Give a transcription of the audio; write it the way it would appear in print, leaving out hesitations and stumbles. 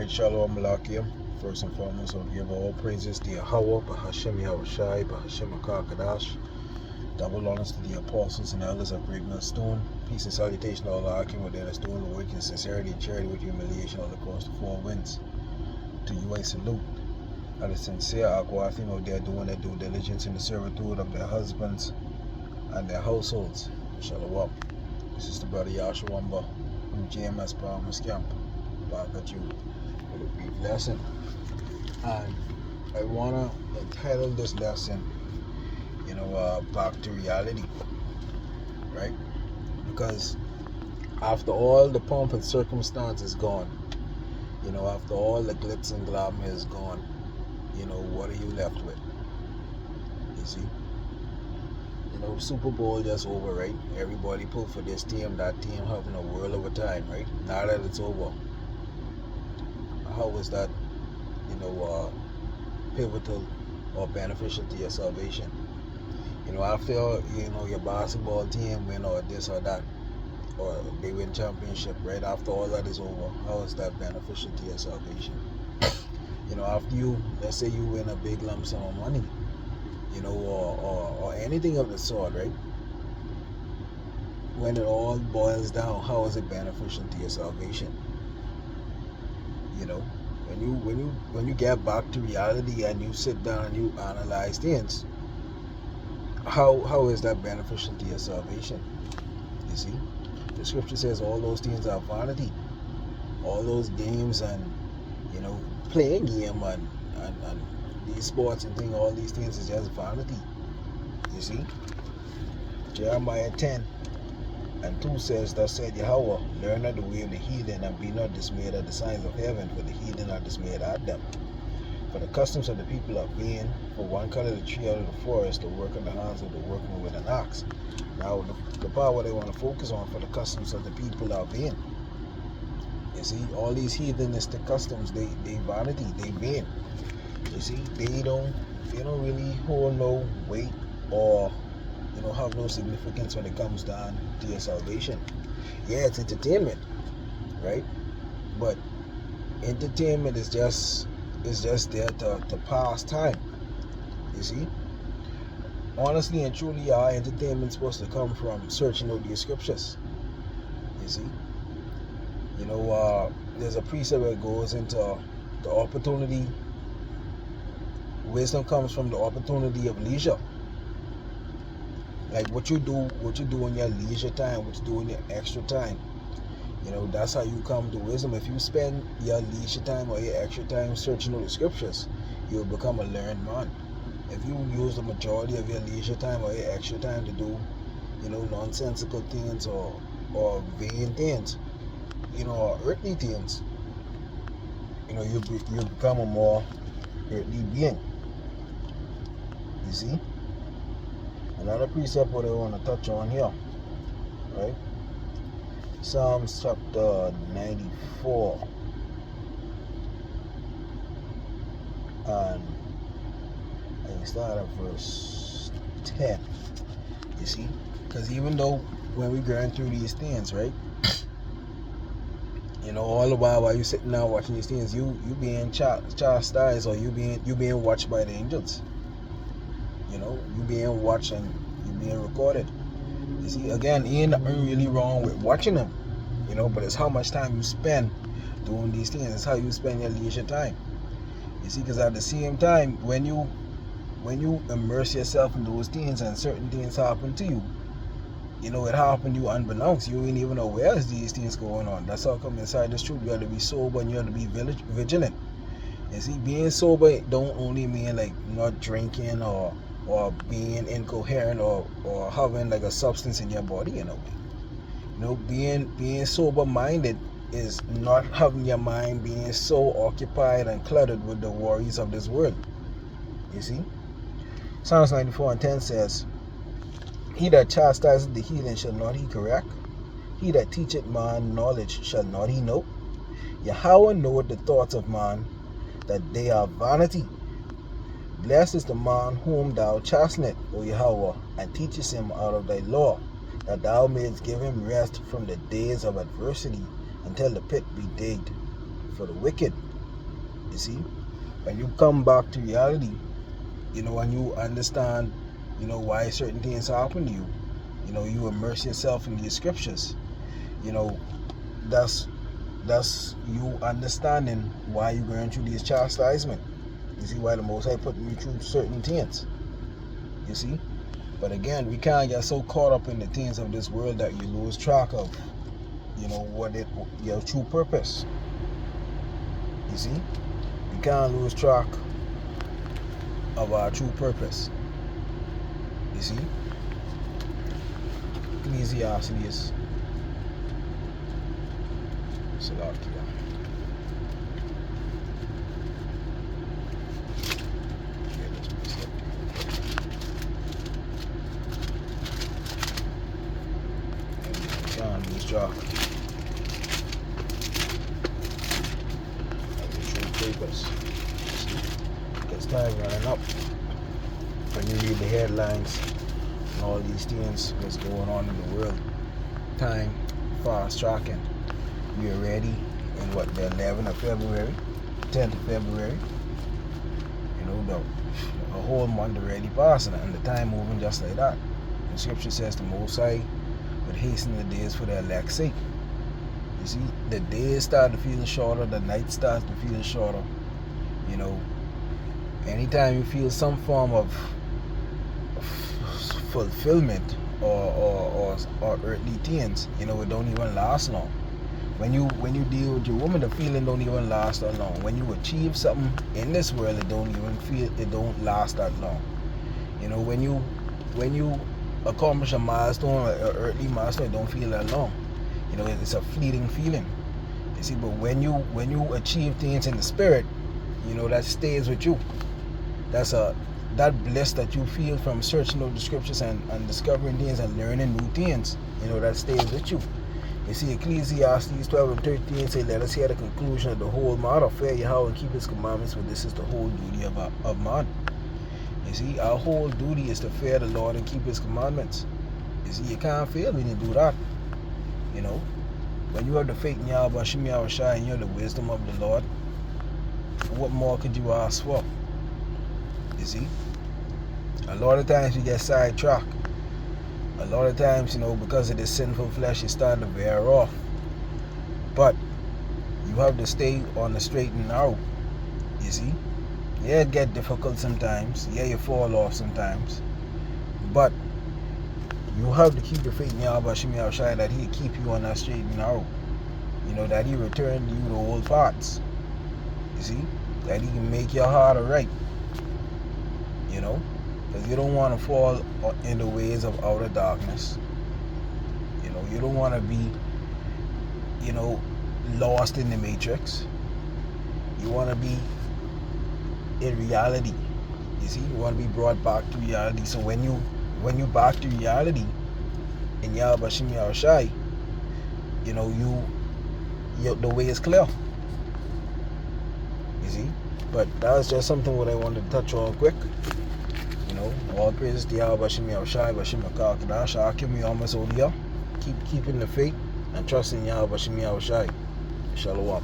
Alright, Shalom Malakia. First and foremost, I'll give all praises to Yahweh, Bahashem Yahushai, Bahashem Akakadash. Double honors to the apostles and elders of Great Millstone. Peace and salutation to all our Akim within us doing the work in sincerity and charity with humiliation all across the four winds. To you I salute. And the sincere Aquathim out there doing their due diligence in the servitude of their husbands and their households. Shalom. This is the brother Yahshua from GMS Palmer's Camp. Back at you with a brief lesson. And I want to entitle this lesson, back to reality, right? Because after all the pomp and circumstance is gone, after all the glitz and glamour is gone, what are you left with? You see? The Super Bowl just over, right? Everybody pulled for this team, that team having a whirl of a time, right? Now that it's over, how was that, pivotal or beneficial to your salvation? After your basketball team win or this or that, or they win championship, right? After all that is over, how is that beneficial to your salvation? After let's say you win a big lump sum of money, or anything of the sort, right? When it all boils down, how is it beneficial to your salvation? When you get back to reality and you sit down and you analyze things, how is that beneficial to your salvation? You see, the scripture says all those things are vanity. All those games and playing game and these sports and things, all these things is just vanity. You see, Jeremiah 10:2 says, "Thus said Yahweh, learn not the way of the heathen, and be not dismayed at the signs of heaven, for the heathen are dismayed at them. For the customs of the people are vain, for one cutteth the tree out of the forest, the work of the hands of the workman with an axe." Now, the part what I want to focus on, for the customs of the people are vain. You see, all these heathenistic customs, they vanity, they vain. You see, they don't really hold no weight or have no significance when it comes down to your salvation. Yeah, it's entertainment, right? But entertainment is just there to pass time. You see, honestly and truly, our entertainment is supposed to come from searching out the scriptures. You see, there's a precept that goes into the opportunity. Wisdom comes from the opportunity of leisure. Like what you do in your leisure time, what you do in your extra time. That's how you come to wisdom. If you spend your leisure time or your extra time searching out the scriptures, you'll become a learned man. If you use the majority of your leisure time or your extra time to do, nonsensical things or vain things, or earthly things, you become a more earthly being. You see? Another precept what I want to touch on here, right? Psalms chapter 94 and I can start at verse 10. You see? Because even though when we're going through these things, right? All the while you're sitting there watching these things, you being chastised, or you being watched by the angels. You being watched and you being recorded. You see, again, ain't nothing really wrong with watching them, but it's how much time you spend doing these things. It's how you spend your leisure time. You see, because at the same time, when you immerse yourself in those things and certain things happen to you, it happened to you unbeknownst. You ain't even aware of these things going on. That's how come inside this truth. You have to be sober and you have to be vigilant. You see, being sober don't only mean like not drinking or being incoherent or having like a substance in your body in a way. Being sober minded is not having your mind being so occupied and cluttered with the worries of this world. You see, Psalms 94:10 says, "He that chastiseth the heathen shall not he correct? He that teacheth man knowledge shall not he know? Yahweh knoweth the thoughts of man, that they are vanity. Blessed is the man whom thou chastenest, O Yahweh, and teachest him out of thy law, that thou mayest give him rest from the days of adversity, until the pit be digged for the wicked." You see, when you come back to reality, and you understand, why certain things happen to you, you immerse yourself in the scriptures. You know, that's you understanding why you're going through these chastisement. You see why the Most High putting you through certain things. You see, but again, we can't get so caught up in the things of this world that you lose track of, your true purpose. You see, we can't lose track of our true purpose. You see, Ecclesiastes, Salakia. Can't lose track of the true purpose. Because time running up. When you read the headlines and all these things what's going on in the world, time fast tracking. We are ready in the 11th of February, 10th of February. A whole month already passing and the time moving just like that. The scripture says the Most High would hasten the days for the elect's sake. You see, the days start to feel shorter, the night starts to feel shorter. Anytime you feel some form of fulfillment or earthly things, it don't even last long. When you deal with your woman, the feeling don't even last that long. When you achieve something in this world, it don't last that long. When you accomplish a milestone, an earthly milestone, it don't feel that long. It's a fleeting feeling. You see, but when you achieve things in the spirit, that stays with you. That bliss that you feel from searching out the scriptures and discovering things and learning new things, that stays with you. You see, Ecclesiastes 12 and 13 say, let us hear the conclusion of the whole matter. Fear Yahweh and keep his commandments, for this is the whole duty of man. You see, our whole duty is to fear the Lord and keep his commandments. You see, you can't fail when you do that. When you have the faith in Yahweh, Shem Yahushai, and you have the wisdom of the Lord, what more could you ask for? You see, a lot of times you get sidetracked. A lot of times, because of this sinful flesh, you start to veer off. But you have to stay on the straight and narrow. You see, yeah, it get difficult sometimes. Yeah, you fall off sometimes. But you have to keep the faith in Yahweh Shem Yahushai, that he keep you on that straight and narrow. That he return to you the old parts. You see, that he can make your heart right. Because you don't want to fall in the ways of outer darkness. You don't want to be, lost in the matrix. You want to be in reality. You see, you want to be brought back to reality. So when you back to reality in Yahweh Shem Yahushai, the way is clear. You see, but that's just something what I wanted to touch on quick. All praises to Yahweh Shem Yahushai, Bashem Akakadash, Akim Yamas Odia. Keep keeping the faith and trusting Yahweh Shem Yahushai. Shalom.